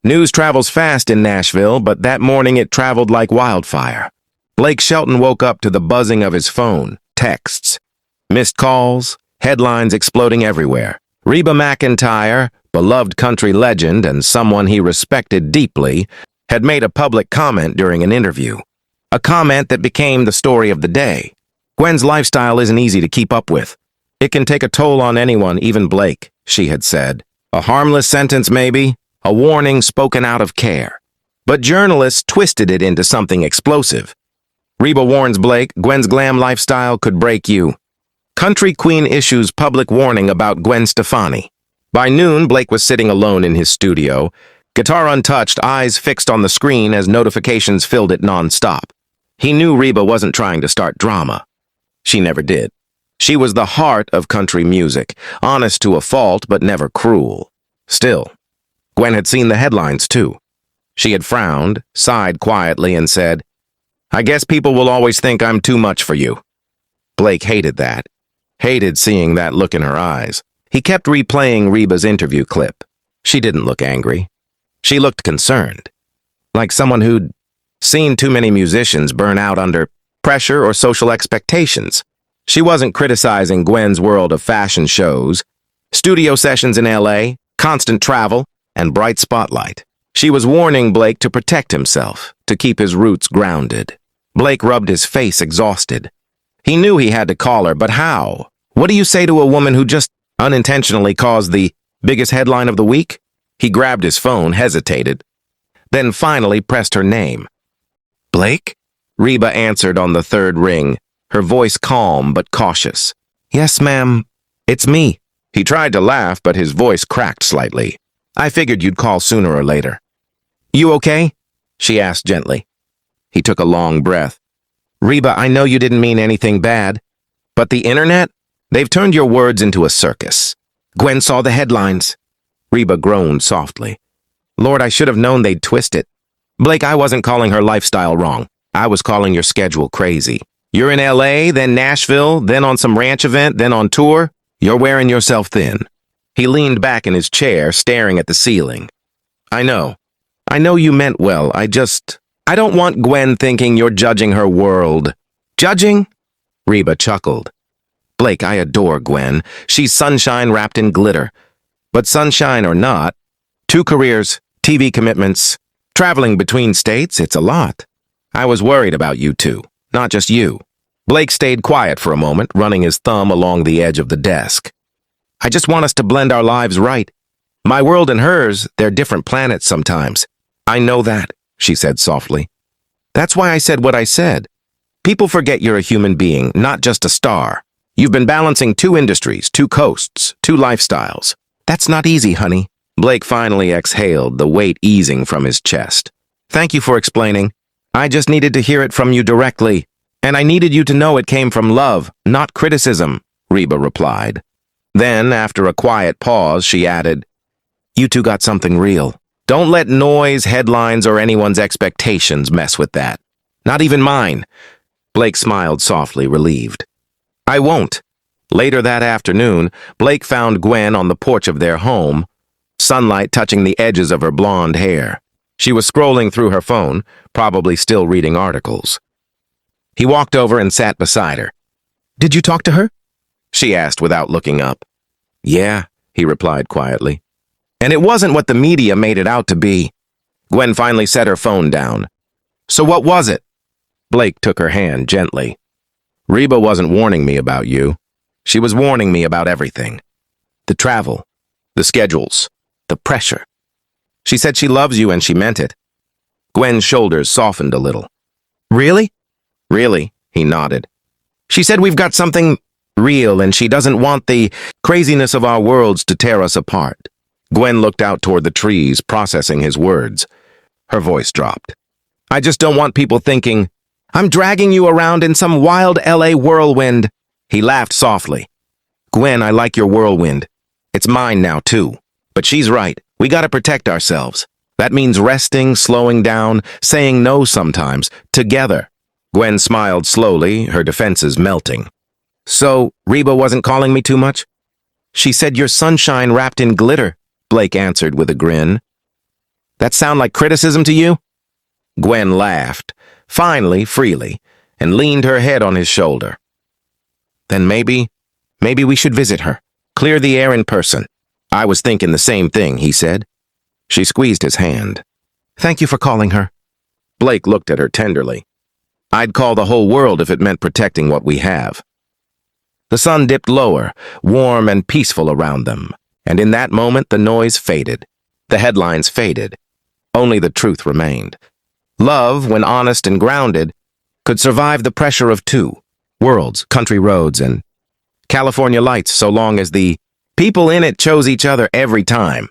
News travels fast in Nashville, but that morning it traveled like wildfire. Blake Shelton woke up to the buzzing of his phone, texts, missed calls, headlines exploding everywhere. Reba McEntire, beloved country legend and someone he respected deeply, had made a public comment during an interview. A comment that became the story of the day. Gwen's lifestyle isn't easy to keep up with. It can take a toll on anyone, even Blake, she had said. A harmless sentence maybe, a warning spoken out of care. But journalists twisted it into something explosive. Reba warns Blake Gwen's glam lifestyle could break you. Country Queen issues public warning about Gwen Stefani. By noon, Blake was sitting alone in his studio, guitar untouched, eyes fixed on the screen as notifications filled it non-stop. He knew Reba wasn't trying to start drama. She never did. She was the heart of country music, honest to a fault but never cruel. Still, Gwen had seen the headlines too. She had frowned, sighed quietly, and said, "I guess people will always think I'm too much for you." Blake hated that. Hated seeing that look in her eyes. He kept replaying Reba's interview clip. She didn't look angry. She looked concerned. Like someone who'd seen too many musicians burn out under pressure or social expectations. She wasn't criticizing Gwen's world of fashion shows, studio sessions in LA, constant travel, and bright spotlight. She was warning Blake to protect himself, to keep his roots grounded. Blake rubbed his face, exhausted. He knew he had to call her, but how? What do you say to a woman who just unintentionally caused the biggest headline of the week? He grabbed his phone, hesitated, then finally pressed her name. "Blake?" Reba answered on the third ring, her voice calm but cautious. "Yes, ma'am. It's me." He tried to laugh, but his voice cracked slightly. "I figured you'd call sooner or later." "You okay?" she asked gently. He took a long breath. "Reba, I know you didn't mean anything bad, but the internet? They've turned your words into a circus. Gwen saw the headlines." Reba groaned softly. "Lord, I should have known they'd twist it. Blake, I wasn't calling her lifestyle wrong. I was calling your schedule crazy. You're in LA, then Nashville, then on some ranch event, then on tour. You're wearing yourself thin." He leaned back in his chair, staring at the ceiling. I know you meant well. I don't want Gwen thinking you're judging her world." "Judging?" Reba chuckled. "Blake, I adore Gwen. She's sunshine wrapped in glitter. But sunshine or not, 2 careers, TV commitments, traveling between states, it's a lot. I was worried about you two, not just you." Blake stayed quiet for a moment, running his thumb along the edge of the desk. "I just want us to blend our lives right. My world and hers, they're different planets sometimes." "I know that," she said softly. "That's why I said what I said. People forget you're a human being, not just a star. You've been balancing 2 industries, 2 coasts, 2 lifestyles. That's not easy, honey." Blake finally exhaled, the weight easing from his chest. "Thank you for explaining. I just needed to hear it from you directly. And I needed you to know it came from love, not criticism," Reba replied. Then, after a quiet pause, she added, "You two got something real. Don't let noise, headlines, or anyone's expectations mess with that. Not even mine." Blake smiled softly, relieved. "I won't." Later that afternoon, Blake found Gwen on the porch of their home, sunlight touching the edges of her blonde hair. She was scrolling through her phone, probably still reading articles. He walked over and sat beside her. "Did you talk to her?" she asked without looking up. "Yeah," he replied quietly. "And it wasn't what the media made it out to be." Gwen finally set her phone down. "So what was it?" Blake took her hand gently. "Reba wasn't warning me about you. She was warning me about everything. The travel, the schedules, the pressure. She said she loves you and she meant it." Gwen's shoulders softened a little. "Really?" "Really," he nodded. "She said we've got something real and she doesn't want the craziness of our worlds to tear us apart." Gwen looked out toward the trees, processing his words. Her voice dropped. "I just don't want people thinking, I'm dragging you around in some wild LA whirlwind." He laughed softly. "Gwen, I like your whirlwind. It's mine now, too. But she's right. We gotta protect ourselves. That means resting, slowing down, saying no sometimes, together." Gwen smiled slowly, her defenses melting. "So, Reba wasn't calling me too much?" "She said you're sunshine wrapped in glitter," Blake answered with a grin. That sound like criticism to you? Gwen laughed, finally, freely, and leaned her head on his shoulder. Then maybe we should visit her. Clear the air in person. I was thinking the same thing, he said. She squeezed his hand. Thank you for calling her. Blake looked at her tenderly. I'd call the whole world if it meant protecting what we have. The sun dipped lower, warm and peaceful around them, and in that moment the noise faded. The headlines faded. Only the truth remained. Love, when honest and grounded, could survive the pressure of two worlds, country roads, and California lights, so long as the people in it chose each other every time.